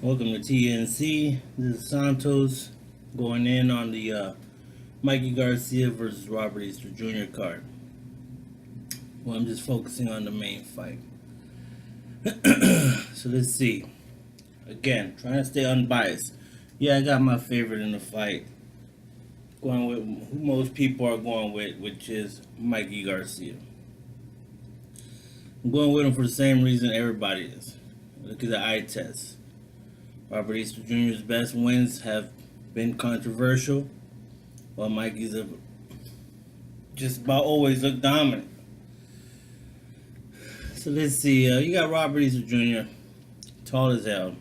Welcome to TNC. This is Santos going in on the Mikey Garcia versus Robert Easter Jr. card. Well, I'm just focusing on the main fight. So let's see. Again, trying to stay unbiased. Yeah, I got my favorite in the fight. Going with who most people are going with, which is Mikey Garcia. I'm going with him for the same reason everybody is. Look at the eye test. Robert Easter Jr.'s best wins have been controversial, while Mikey's have just about always looked dominant. So let's see. You got Robert Easter Jr., tall as hell.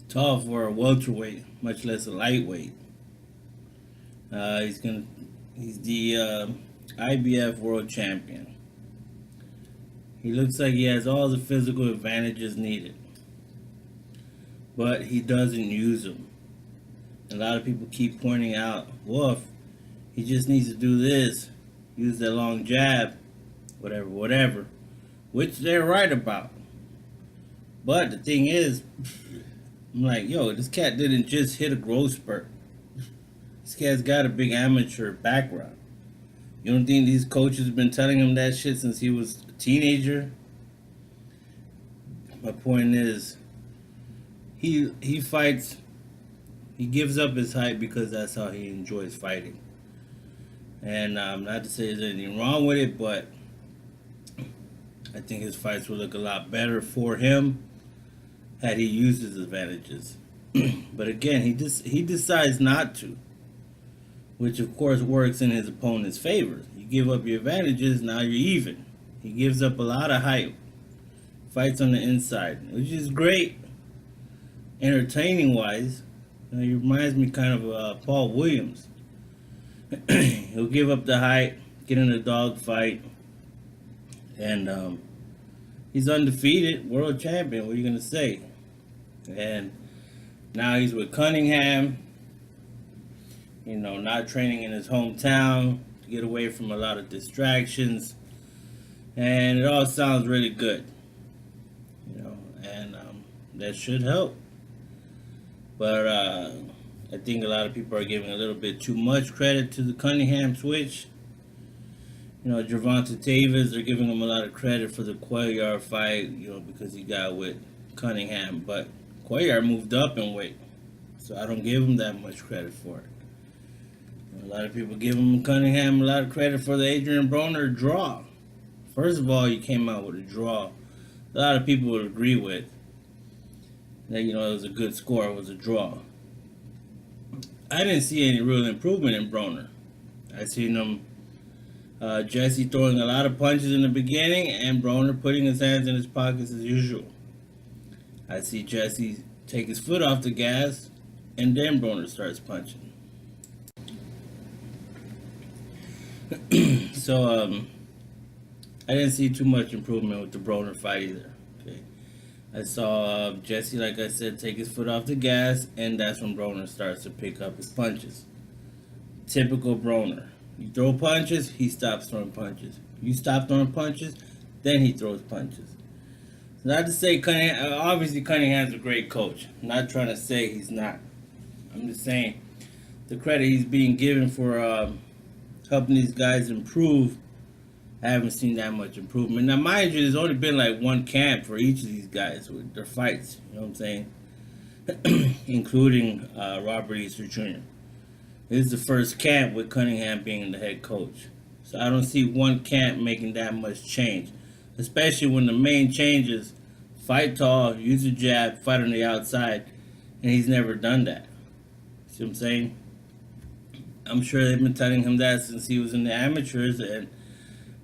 Tall for a welterweight, much less a lightweight. He's the IBF world champion. He looks like he has all the physical advantages needed, but he doesn't use them. A lot of people keep pointing out, well, he just needs to do this, use that long jab, whatever, which they're right about. But the thing is, I'm like, yo, this cat didn't just hit a growth spurt. This cat's got a big amateur background. You don't think these coaches have been telling him that shit since he was a teenager? My point is, he fights, he gives up his height because that's how he enjoys fighting. And not to say there's anything wrong with it, but I think his fights would look a lot better for him had he used his advantages. But again, he decides not to, which of course works in his opponent's favor. You give up your advantages, now you're even. He gives up a lot of height, fights on the inside, which is great, entertaining wise. He reminds me kind of Paul Williams. He'll give up the height, get in a dog fight, and he's undefeated, world champion. What are you gonna say? And now he's with Cunningham. You know, not training in his hometown to get away from a lot of distractions, and it all sounds really good. You know, and that should help. But I think a lot of people are giving a little bit too much credit to the Cunningham switch. You know, Gervonta Davis, they're giving him a lot of credit for the Cuellar fight, you know, because he got with Cunningham. But Cuellar moved up in weight, so I don't give him that much credit for it. A lot of people give him Cunningham a lot of credit for the Adrian Broner draw. First of all, he came out with a draw. A lot of people would agree with that, you know, it was a good score, it was a draw. I didn't see any real improvement in Broner. I seen him, Jesse throwing a lot of punches in the beginning and Broner putting his hands in his pockets as usual. I see Jesse take his foot off the gas and then Broner starts punching. So, I didn't see too much improvement with the Broner fight either. Okay, I saw Jesse, like I said, take his foot off the gas, and that's when Broner starts to pick up his punches. Typical Broner. You throw punches, he stops throwing punches. You stop throwing punches, then he throws punches. Not to say Cunningham, obviously Cunningham's a great coach. I'm not trying to say he's not. I'm just saying the credit he's being given for helping these guys improve, I haven't seen that much improvement. Now, mind you, there's only been like one camp for each of these guys with their fights, you know what I'm saying? Including Robert Easter Jr. This is the first camp with Cunningham being the head coach. So I don't see one camp making that much change, especially when the main change is fight tall, use a jab, fight on the outside, and he's never done that. See what I'm saying? I'm sure they've been telling him that since he was in the amateurs, and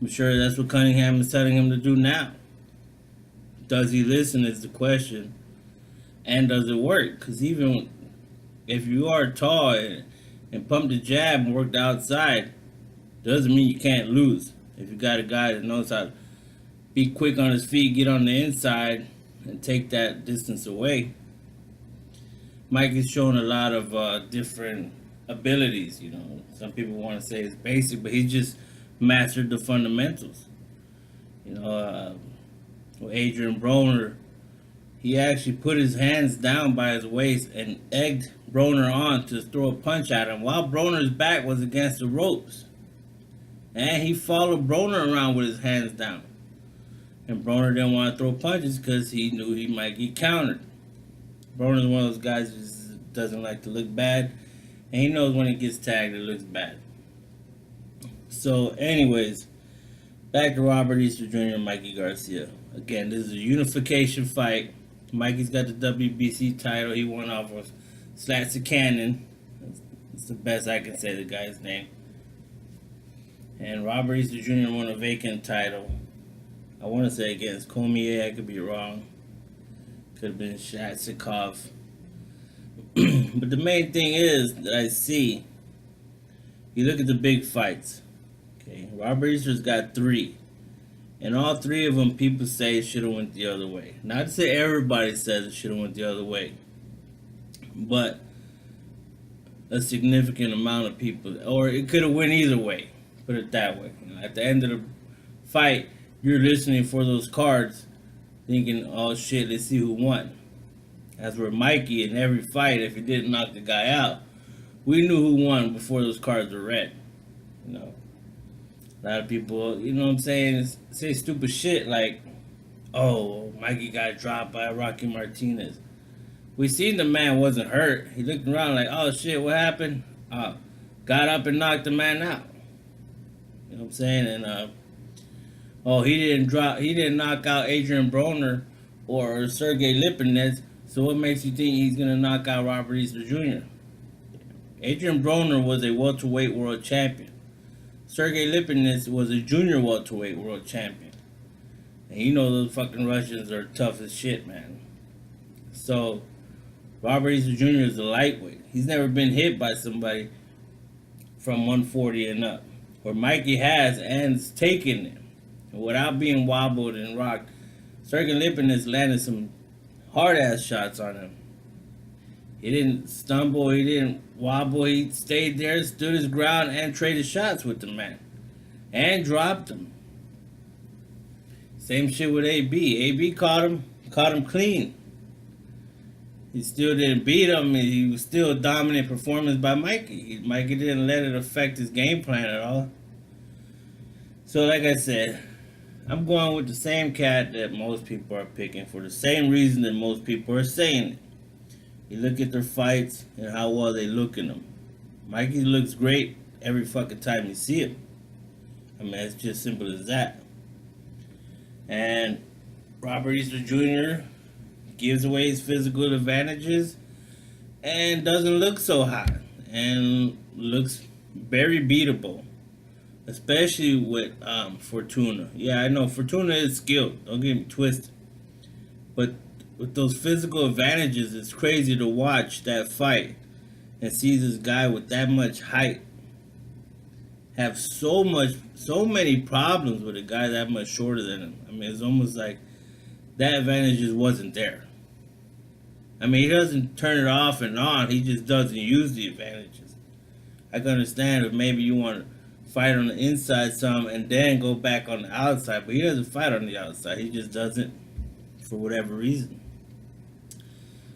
I'm sure that's what Cunningham is telling him to do now. Does he listen is the question, and does it work? Because even if you are tall and pump the jab and work the outside, doesn't mean you can't lose. If you got a guy that knows how to be quick on his feet, get on the inside, and take that distance away. Mikey's shown a lot of different abilities, you know. Some people want to say it's basic, but he just mastered the fundamentals. You know, Adrian Broner he actually put his hands down by his waist and egged Broner on to throw a punch at him while Broner's back was against the ropes. And he followed Broner around with his hands down. And Broner didn't want to throw punches because he knew he might get countered. Broner's one of those guys who just doesn't like to look bad. And he knows when he gets tagged, it looks bad. So, anyways, back to Robert Easter Jr. and Mikey Garcia. Again, this is a unification fight. Mikey's got the WBC title. He won off of Slats of Cannon. That's the best I can say the guy's name. And Robert Easter Jr. won a vacant title. I want to say against Cormier. I could be wrong. Could have been Shatsikov. But the main thing is that I see, you look at the big fights. Okay, Robert Easter's got 3. And all 3 of them, people say it should have went the other way. Not to say everybody says it should have went the other way. But a significant amount of people, or it could have went either way. Put it that way. You know, at the end of the fight, you're listening for those cards, thinking, oh shit, let's see who won. As for Mikey, in every fight, if he didn't knock the guy out, we knew who won before those cards were read. You know, a lot of people, you know what I'm saying, say stupid shit like, oh, Mikey got dropped by Rocky Martinez. We seen the man wasn't hurt. He looked around like, oh shit, what happened? Got up and knocked the man out. You know what I'm saying? And he didn't knock out Adrian Broner or Sergey Lipinets. So what makes you think he's gonna knock out Robert Easter Jr.? Adrian Broner was a welterweight world champion. Sergey Lipinets was a junior welterweight world champion. And you know those fucking Russians are tough as shit, man. So Robert Easter Jr. is a lightweight. He's never been hit by somebody from 140 and up. Where Mikey has and is taking him. And without being wobbled and rocked, Sergey Lipinets landed some hard-ass shots on him. He didn't stumble, he didn't wobble, he stayed there, stood his ground, and traded shots with the man. And dropped him. Same shit with AB. AB caught him clean. He still didn't beat him, he was still a dominant performance by Mikey. Mikey didn't let it affect his game plan at all. So like I said, I'm going with the same cat that most people are picking for the same reason that most people are saying it. You look at their fights and how well they look in them. Mikey looks great every fucking time you see him. I mean, it's just simple as that. And Robert Easter Jr. gives away his physical advantages and doesn't look so hot and looks very beatable. Especially with Fortuna. Yeah, I know Fortuna is skilled. Don't get me twisted. But with those physical advantages, it's crazy to watch that fight and see this guy with that much height have so many problems with a guy that much shorter than him. I mean, it's almost like that advantage just wasn't there. I mean, he doesn't turn it off and on. He just doesn't use the advantages. I can understand if maybe you want to fight on the inside some and then go back on the outside, but he doesn't fight on the outside. He just doesn't for whatever reason.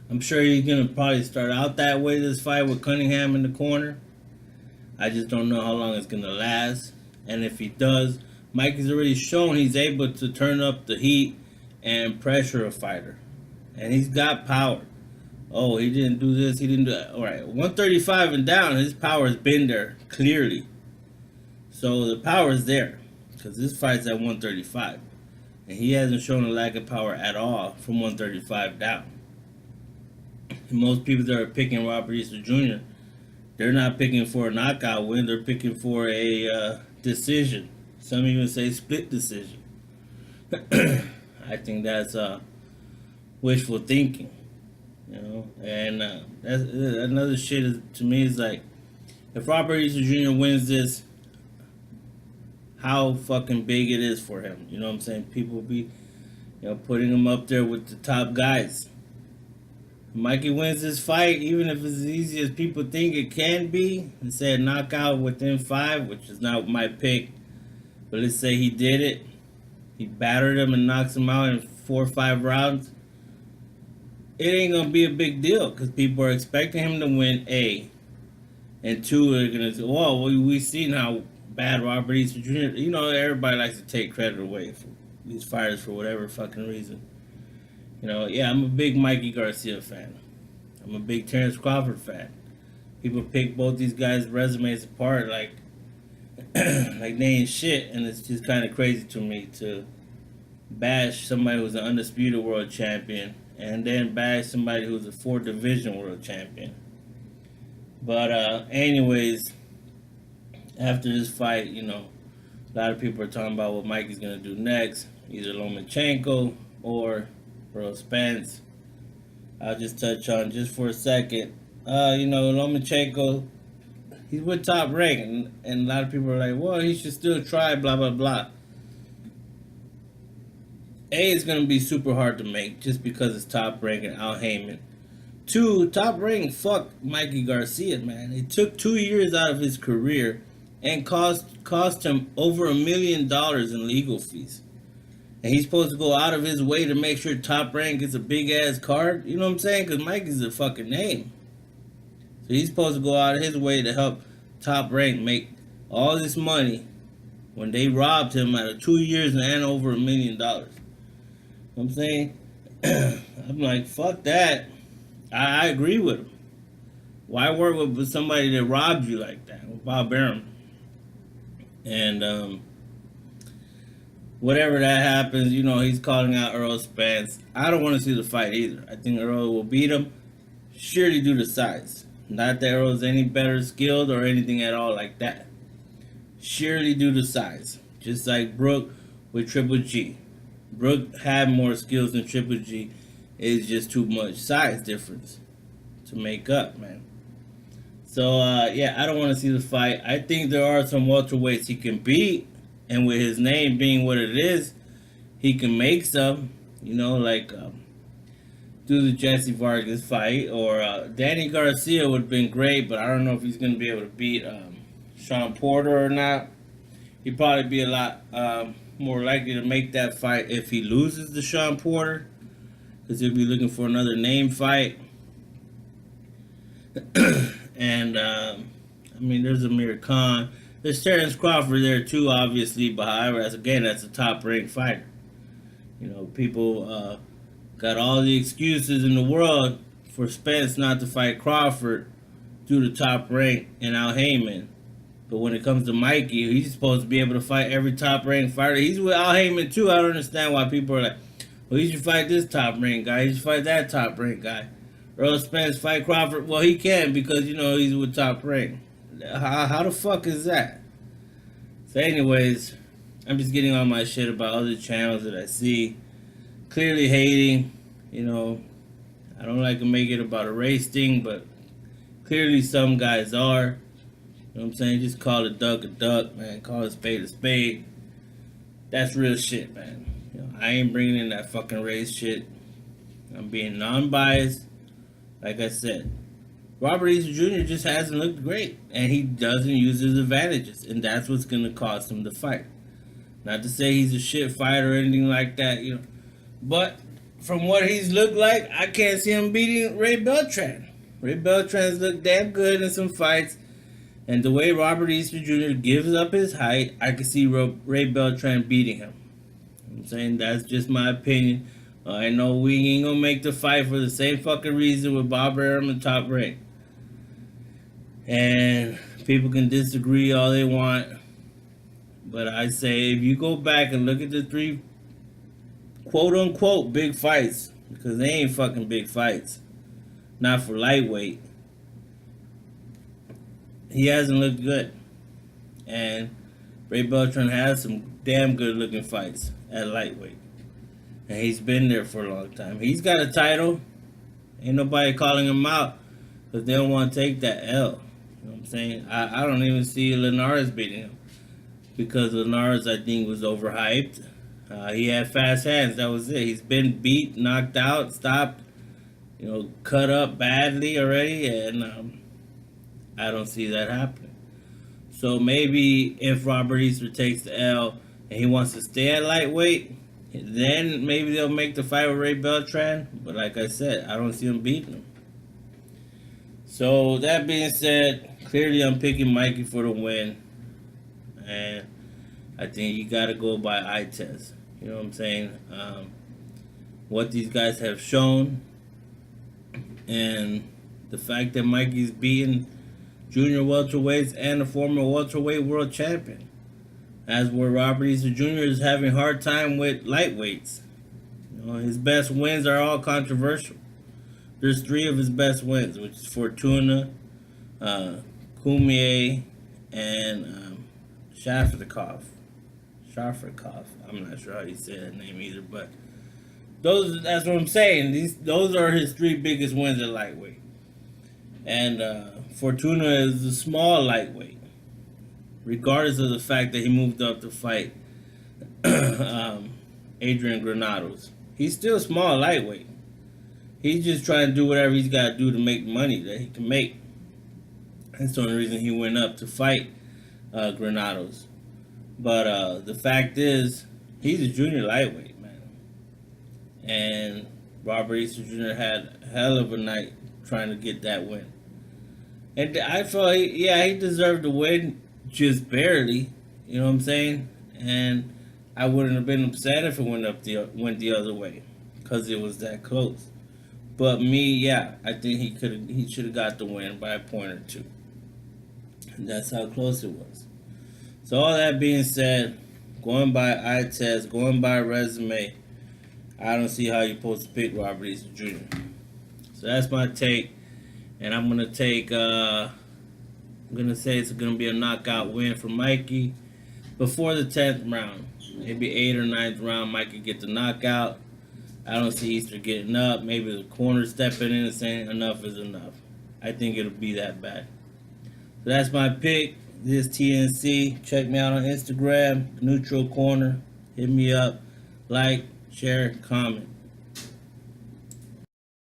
I'm sure he's gonna probably start out that way this fight with Cunningham in the corner. I just don't know how long it's gonna last. And if he does, Mikey's already shown he's able to turn up the heat and pressure a fighter. And he's got power. Oh, he didn't do this, he didn't do that. Alright, 135 and down, his power's been there, clearly. So the power is there, because this fight's at 135. And he hasn't shown a lack of power at all from 135 down. And most people that are picking Robert Easter Jr., they're not picking for a knockout win, they're picking for a decision. Some even say split decision. I think that's wishful thinking, you know. And that's another shit to me is like, if Robert Easter Jr. wins this, how fucking big it is for him. You know what I'm saying? People will be, putting him up there with the top guys. If Mikey wins this fight, even if it's as easy as people think it can be, and say a knockout within 5, which is not my pick, but let's say he did it. He battered him and knocks him out in 4 or 5 rounds. it ain't gonna be a big deal because people are expecting him to win. A and two are gonna say, "Well, we seen how bad Robert Easter Jr." You know, everybody likes to take credit away for these fighters for whatever fucking reason. You know, yeah, I'm a big Mikey Garcia fan. I'm a big Terrence Crawford fan. People pick both these guys' resumes apart like they ain't shit, and it's just kind of crazy to me to bash somebody who's an undisputed world champion and then bash somebody who's a four division world champion. But anyways, after this fight, you know, a lot of people are talking about what Mikey's gonna do next, either Lomachenko or Earl Spence. I'll just touch on just for a second. You know, Lomachenko, he's with Top Rank, and a lot of people are like, well, he should still try, blah blah blah. A is gonna be super hard to make just because it's Top Rank and Al Heyman. Two, Top Rank fucked Mikey Garcia, man. It took 2 years out of his career and cost him over $1 million in legal fees. And he's supposed to go out of his way to make sure Top Rank gets a big ass card. You know what I'm saying? Because Mikey's a fucking name. So he's supposed to go out of his way to help Top Rank make all this money when they robbed him out of 2 years and over $1 million. You know what I'm saying? I'm like, fuck that. I agree with him. Why work with somebody that robbed you like that? With Bob Arum. And whatever that happens, you know, he's calling out Earl Spence. I don't want to see the fight either. I think Earl will beat him, surely due to size. Not that Earl's any better skilled or anything at all like that. Surely due to size. Just like Brook with Triple G. Brook had more skills than Triple G. It's just too much size difference to make up, man. So, yeah, I don't want to see the fight. I think there are some welterweights he can beat. And with his name being what it is, he can make some. You know, like do the Jesse Vargas fight. Or Danny Garcia would have been great, but I don't know if he's going to be able to beat Sean Porter or not. He'd probably be a lot more likely to make that fight if he loses to Sean Porter. Because he'll be looking for another name fight. And, I mean, there's Amir Khan. There's Terrence Crawford there, too, obviously. But, however, that's a top-ranked fighter. You know, people got all the excuses in the world for Spence not to fight Crawford due to top rank and Al Heyman. But when it comes to Mikey, he's supposed to be able to fight every top-ranked fighter. He's with Al Heyman, too. I don't understand why people are like, well, he should fight this top-ranked guy. He should fight that top-ranked guy. Earl Spence fight Crawford. Well, he can because, you know, he's with Top Rank. How the fuck is that? So anyways, I'm just getting on my shit about other channels that I see. Clearly hating. You know, I don't like to make it about a race thing, but clearly some guys are. You know what I'm saying? Just call a duck, man. Call a spade. That's real shit, man. You know, I ain't bringing in that fucking race shit. I'm being non-biased. Like I said, Robert Easter Jr. just hasn't looked great, and he doesn't use his advantages, and that's what's going to cost him the fight. Not to say he's a shit fighter or anything like that, you know, but from what he's looked like, I can't see him beating Ray Beltran. Ray Beltran's looked damn good in some fights, and the way Robert Easter Jr. gives up his height, I can see Ray Beltran beating him. I'm saying that's just my opinion. I know we ain't gonna make the fight for the same fucking reason with Bob Arum and Top Rank. And people can disagree all they want. But I say if you go back and look at the 3 quote unquote big fights, because they ain't fucking big fights. Not for lightweight. He hasn't looked good. And Ray Beltran has some damn good looking fights at lightweight. And he's been there for a long time. He's got a title. Ain't nobody calling him out because they don't want to take that L. You know what I'm saying? I don't even see Linares beating him because Linares, I think, was overhyped. He had fast hands. That was it. He's been beat, knocked out, stopped, you know, cut up badly already, and I don't see that happening. So maybe if Robert Easter takes the L and he wants to stay at lightweight, Then maybe they'll make the fight with Ray Beltran. But like I said, I don't see him beating him. So that being said, clearly I'm picking Mikey for the win. And I think you got to go by eye test. You know what I'm saying? What these guys have shown, and the fact that Mikey's beating junior welterweights and a former welterweight world champion, as where Robert Easter Jr. is having a hard time with lightweights. You know, his best wins are all controversial. There's 3 of his best wins, which is Fortuna, Kumier, and Shafikov. I'm not sure how you say that name either, but that's what I'm saying. Those are his 3 biggest wins at lightweight. And Fortuna is a small lightweight, regardless of the fact that he moved up to fight Adrian Granados. He's still small lightweight. He's just trying to do whatever he's got to do to make money that he can make. That's the only reason he went up to fight Granados. But the fact is, he's a junior lightweight, man. And Robert Easter Jr. had a hell of a night trying to get that win. And I felt, he deserved to win, just barely. You know what I'm saying? And I wouldn't have been upset if it went the other way, because it was that close. But me, I think he should have got the win by a point or 2. And that's how close it was. So all that being said, going by eye test, going by resume, I don't see how you're supposed to pick Robert Easter Jr. So that's my take. And I'm gonna say it's gonna be a knockout win for Mikey before the 10th round. Maybe 8th or 9th round, Mikey get the knockout. I don't see Easter getting up. Maybe the corner stepping in and saying enough is enough. I think it'll be that bad. So that's my pick. This is TNC. Check me out on Instagram, Neutral Corner. Hit me up. Like, share, comment.